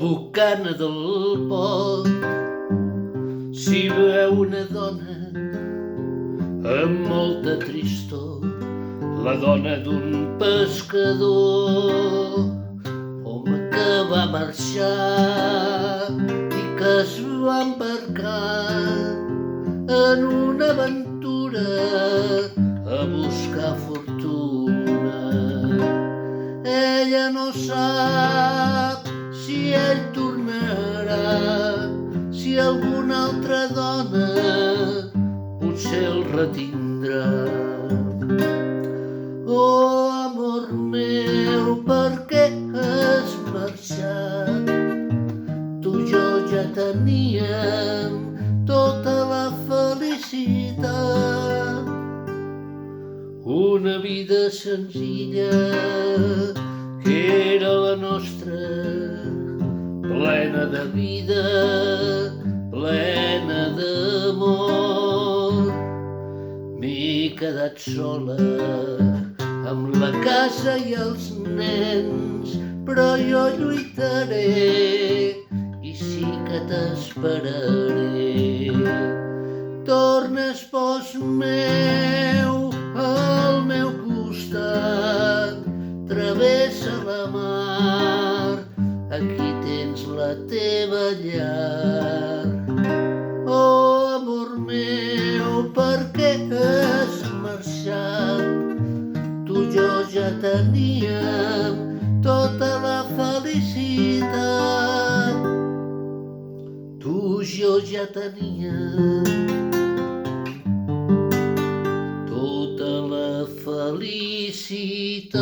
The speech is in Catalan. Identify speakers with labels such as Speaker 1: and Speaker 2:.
Speaker 1: bocana del port s'hi veu una dona amb molta tristor, la dona d'un pescador, home que va marxar i que es va embarcar en una aventura a buscar fortuna. Ella no sap si ell tornarà, si alguna altra dona potser el retindrà. Oh, amor meu, per què has marxat? Tu i jo ja teníem tota la felicitat. Una vida senzilla que era la nostra, plena de vida, plena d'amor. M'he quedat sola amb la casa i els nens, però jo lluitaré i sí que t'esperaré. Torna, espòs meu, al meu costat, travessa la mar, aquí tens la teva llar. Oh, amor meu, per què has marxat? Tu i jo ja teníem tota la felicitat. Tu i jo ja teníem tota la felicitat.